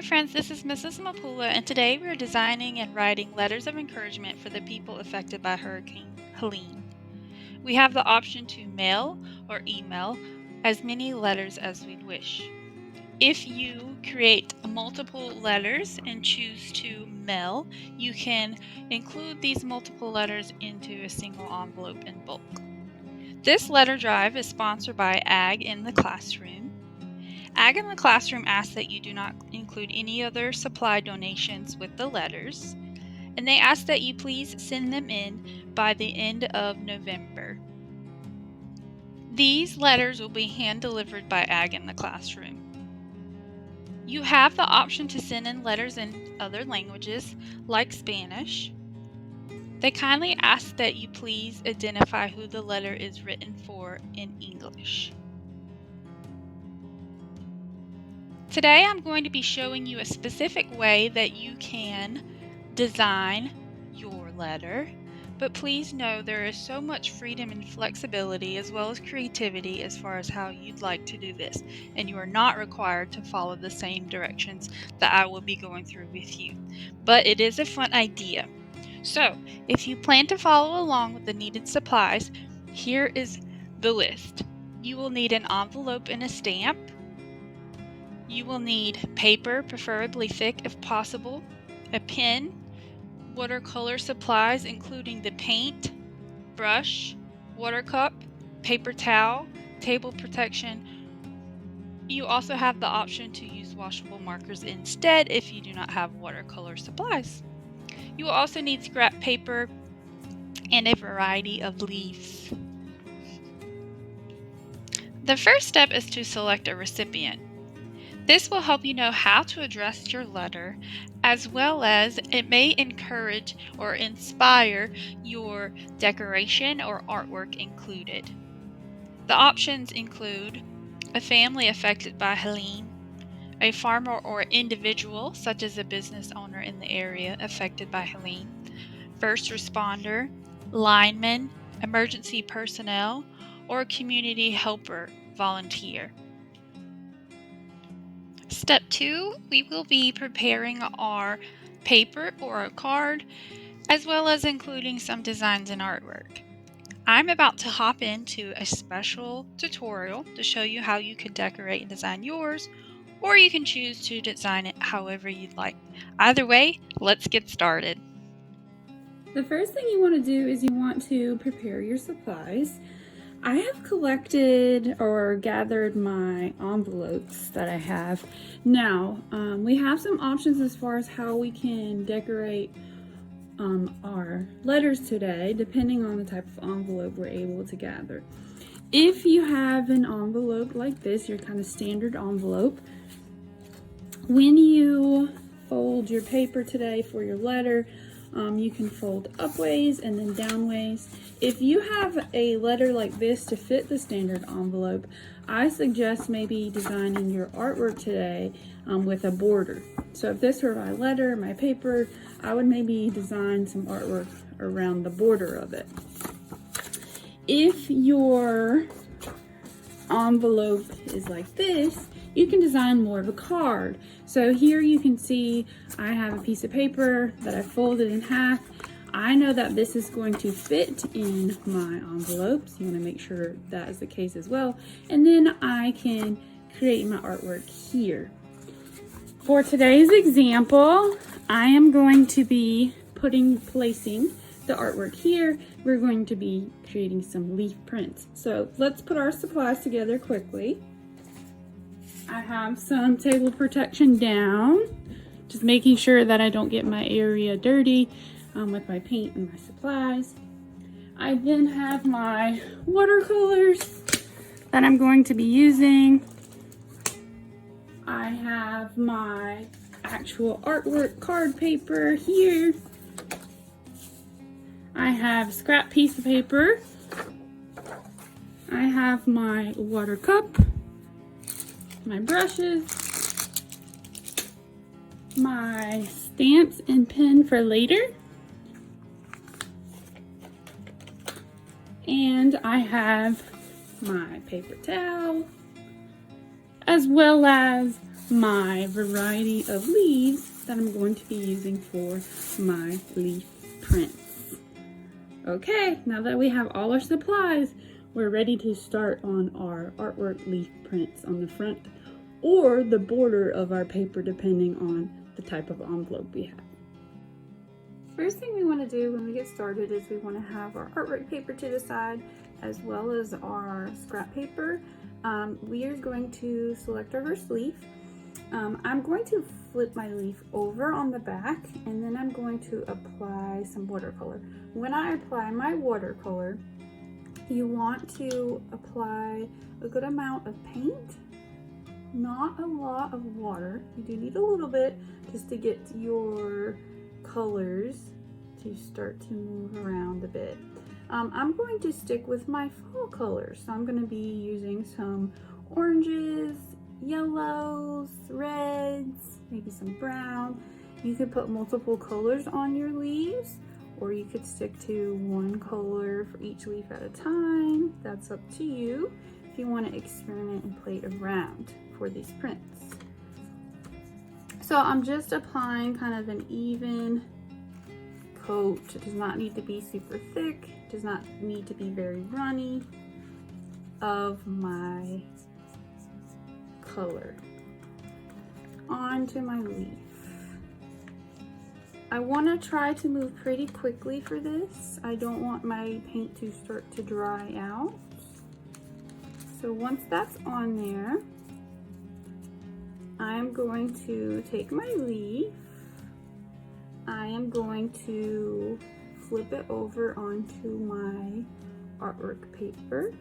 friends, this is Mrs. Mapula, and today we are designing and writing letters of encouragement for the people affected by Hurricane Helene. We have the option to mail or email as many letters as we'd wish. If you create multiple letters and choose to mail, you can include these multiple letters into a single envelope in bulk. This letter drive is sponsored by Ag in the Classroom. Ag in the Classroom asks that you do not include any other supply donations with the letters, and they ask that you please send them in by the end of November. These letters will be hand delivered by Ag in the Classroom. You have the option to send in letters in other languages, like Spanish. They kindly ask that you please identify who the letter is written for in English. Today I'm going to be showing you a specific way that you can design your letter, but please know there is so much freedom and flexibility as well as creativity as far as how you'd like to do this, and you are not required to follow the same directions that I will be going through with you. But it is a fun idea. So, if you plan to follow along with the needed supplies, here is the list. You will need an envelope and a stamp. You will need paper, preferably thick if possible, a pen, watercolor supplies including the paint, brush, water cup, paper towel, table protection. You also have the option to use washable markers instead if you do not have watercolor supplies. You will also need scrap paper and a variety of leaves. The first step is to select a recipient. This will help you know how to address your letter, as well as it may encourage or inspire your decoration or artwork included. The options include a family affected by Helene, a farmer or individual such as a business owner in the area affected by Helene, first responder, lineman, emergency personnel, or community helper volunteer. Step 2, we will be preparing our paper or a card, as well as including some designs and artwork. I'm about to hop into a special tutorial to show you how you can decorate and design yours, or you can choose to design it however you'd like. Either way, let's get started. The first thing you want to do is you want to prepare your supplies. I have collected or gathered my envelopes that I have. Now, we have some options as far as how we can decorate our letters today, depending on the type of envelope we're able to gather. If you have an envelope like this, your kind of standard envelope, when you fold your paper today for your letter, you can fold up ways and then down ways. If you have a letter like this to fit the standard envelope, I suggest maybe designing your artwork today with a border. So if this were my letter, my paper, I would maybe design some artwork around the border of it. If your envelope is like this, you can design more of a card. So here you can see I have a piece of paper that I folded in half. I know that this is going to fit in my envelopes. You want to make sure that is the case as well. And then I can create my artwork here. For today's example, I am going to be placing the artwork here. We're going to be creating some leaf prints. So let's put our supplies together quickly. I have some table protection down, just making sure that I don't get my area dirty with my paint and my supplies. I then have my watercolors that I'm going to be using. I have my actual artwork card paper here. I have a scrap piece of paper. I have my water cup, my brushes, my stamps and pen for later, and I have my paper towel, as well as my variety of leaves that I'm going to be using for my leaf prints. Okay, now that we have all our supplies, we're ready to start on our artwork leaf prints on the front or the border of our paper, depending on the type of envelope we have. First thing we want to do when we get started is we want to have our artwork paper to the side as well as our scrap paper. We are going to select our first leaf. I'm going to flip my leaf over on the back, and then I'm going to apply some watercolor. When I apply my watercolor, you want to apply a good amount of paint, not a lot of water. You do need a little bit just to get your colors to start to move around a bit. I'm going to stick with my fall colors, so I'm going to be using some oranges, yellows, reds, maybe some brown. You could put multiple colors on your leaves, or you could stick to one color for each leaf at a time. That's up to you if you want to experiment and play around for these prints. So I'm just applying kind of an even coat. It does not need to be super thick, it does not need to be very runny, of my color onto my leaf. I want to try to move pretty quickly for this. I don't want my paint to start to dry out. So once that's on there, I'm going to take my leaf, I am going to flip it over onto my artwork paper,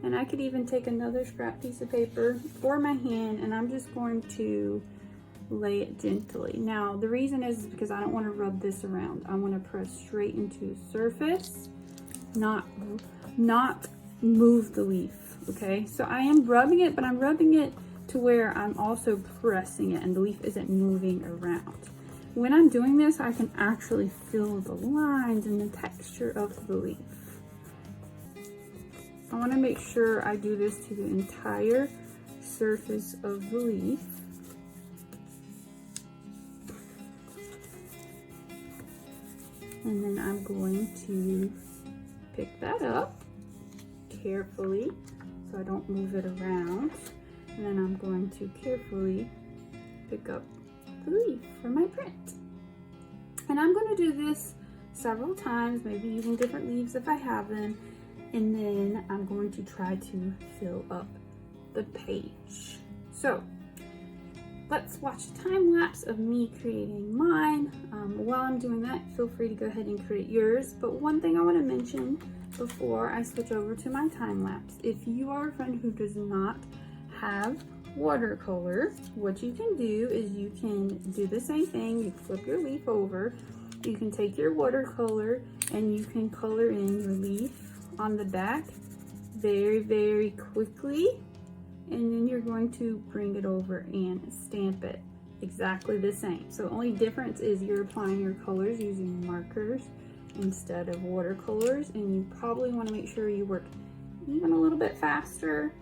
and I could even take another scrap piece of paper or my hand, and I'm just going to lay it gently. Now the reason is because I don't want to rub this around. I want to press straight into the surface, not move the leaf. Okay, so I am rubbing it, but I'm rubbing it to where I'm also pressing it and the leaf isn't moving around. When I'm doing this, I can actually feel the lines and the texture of the leaf. I want to make sure I do this to the entire surface of the leaf. And then I'm going to pick that up carefully so I don't move it around. And then I'm going to carefully pick up the leaf for my print. And I'm going to do this several times, maybe using different leaves if I have them. And then I'm going to try to fill up the page. So let's watch a time lapse of me creating mine. While I'm doing that, feel free to go ahead and create yours. But one thing I want to mention before I switch over to my time lapse, if you are a friend who does not have watercolor, what you can do is you can do the same thing. You flip your leaf over, you can take your watercolor and you can color in your leaf on the back very, very quickly, and then you're going to bring it over and stamp it exactly the same. So the only difference is you're applying your colors using markers instead of watercolors, and you probably want to make sure you work even a little bit faster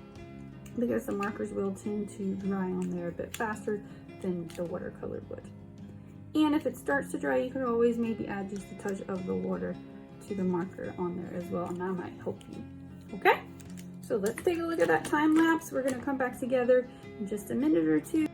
because the markers will tend to dry on there a bit faster than the watercolor would. And if it starts to dry, you can always maybe add just a touch of the water to the marker on there as well, and that might help you. Okay, so let's take a look at that time lapse. We're going to come back together in just a minute or two.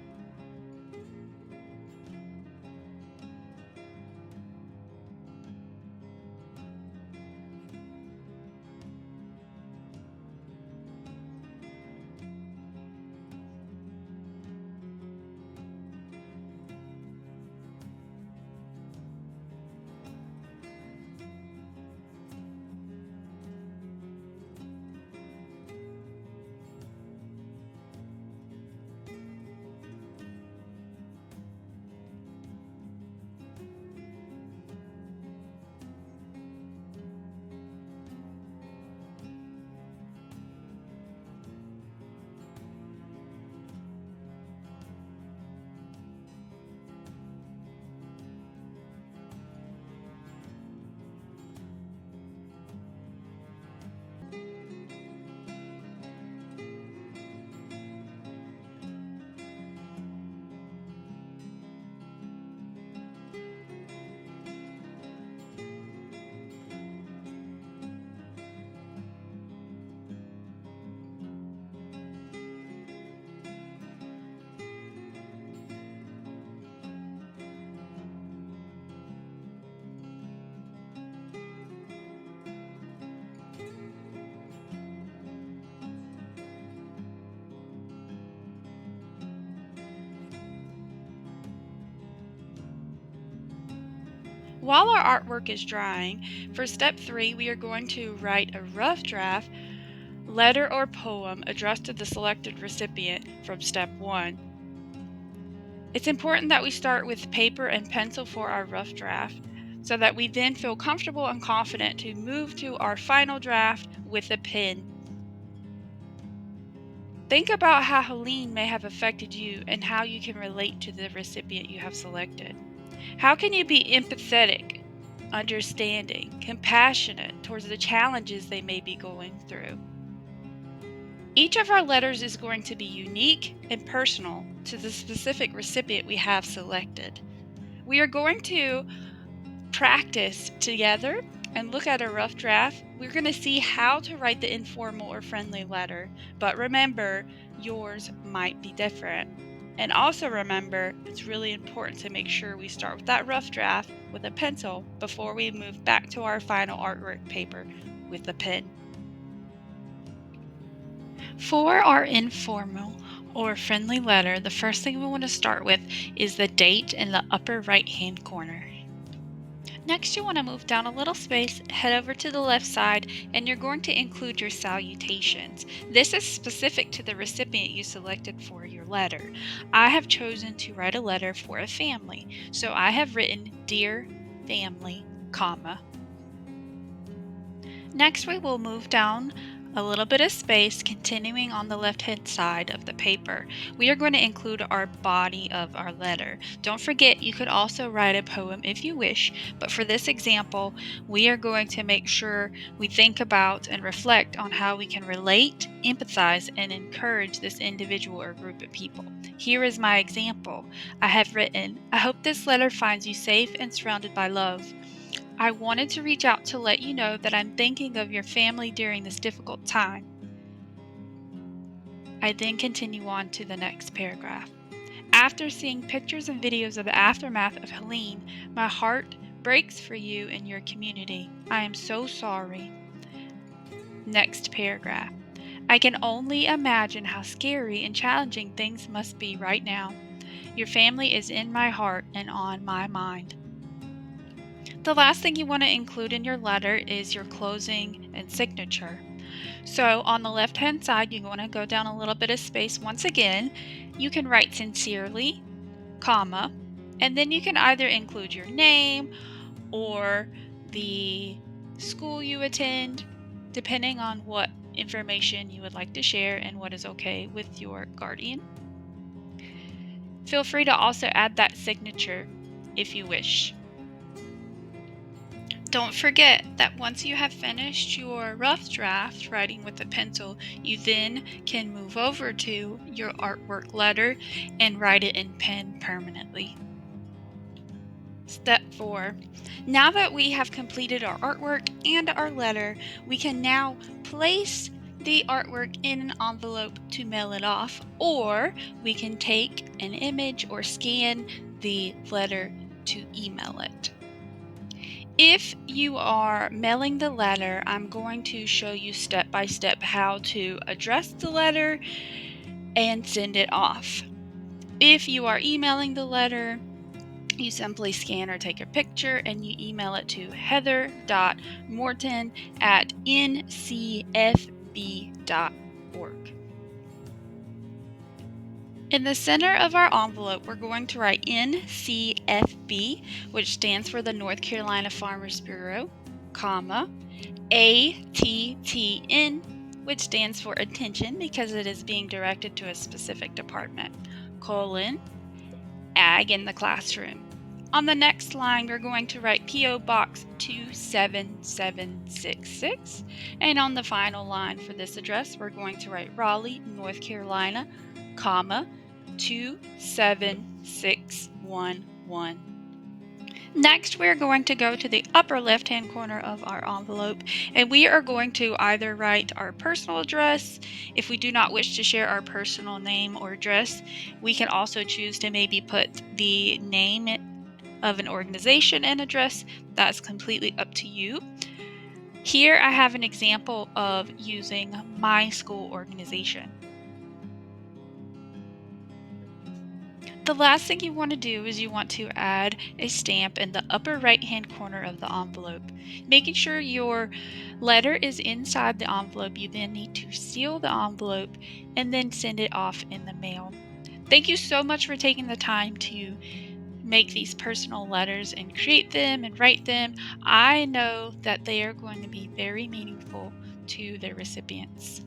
While our artwork is drying, for step 3, we are going to write a rough draft letter or poem addressed to the selected recipient from step 1. It's important that we start with paper and pencil for our rough draft, so that we then feel comfortable and confident to move to our final draft with a pen. Think about how Helene may have affected you and how you can relate to the recipient you have selected. How can you be empathetic, understanding, compassionate towards the challenges they may be going through? Each of our letters is going to be unique and personal to the specific recipient we have selected. We are going to practice together and look at a rough draft. We're going to see how to write the informal or friendly letter, but remember, yours might be different. And also remember, it's really important to make sure we start with that rough draft with a pencil before we move back to our final artwork paper with a pen. For our informal or friendly letter, the first thing we want to start with is the date in the upper right-hand corner. Next, you want to move down a little space, head over to the left side, and you're going to include your salutations. This is specific to the recipient you selected for your letter. I have chosen to write a letter for a family, so I have written Dear Family, comma. Next, we will move down a little bit of space, continuing on the left-hand side of the paper. We are going to include our body of our letter. Don't forget, you could also write a poem if you wish, but for this example, we are going to make sure we think about and reflect on how we can relate, empathize, and encourage this individual or group of people. Here is my example. I have written, I hope this letter finds you safe and surrounded by love. I wanted to reach out to let you know that I'm thinking of your family during this difficult time. I then continue on to the next paragraph. After seeing pictures and videos of the aftermath of Helene, my heart breaks for you and your community. I am so sorry. Next paragraph. I can only imagine how scary and challenging things must be right now. Your family is in my heart and on my mind. The last thing you want to include in your letter is your closing and signature. So on the left hand side, you want to go down a little bit of space once again. You can write sincerely, comma, and then you can either include your name or the school you attend, depending on what information you would like to share and what is okay with your guardian. Feel free to also add that signature if you wish. Don't forget that once you have finished your rough draft writing with a pencil, you then can move over to your artwork letter and write it in pen permanently. Step 4. Now that we have completed our artwork and our letter, we can now place the artwork in an envelope to mail it off, or we can take an image or scan the letter to email it. If you are mailing the letter, I'm going to show you step by step how to address the letter and send it off. If you are emailing the letter, you simply scan or take a picture and you email it to heather.morton@ncfb.org. In the center of our envelope, we're going to write NCFB, which stands for the North Carolina Farmers Bureau, comma, ATTN, which stands for attention because it is being directed to a specific department, colon, ag in the classroom. On the next line, we're going to write P.O. Box 27766, and on the final line for this address, we're going to write Raleigh, North Carolina, comma, 27611. Next, we're going to go to the upper left-hand corner of our envelope, and we are going to either write our personal address. If we do not wish to share our personal name or address, we can also choose to maybe put the name of an organization and address. That's completely up to you. Here I have an example of using my school organization. The last thing you want to do is you want to add a stamp in the upper right hand corner of the envelope. Making sure your letter is inside the envelope, you then need to seal the envelope and then send it off in the mail. Thank you so much for taking the time to make these personal letters and create them and write them. I know that they are going to be very meaningful to their recipients.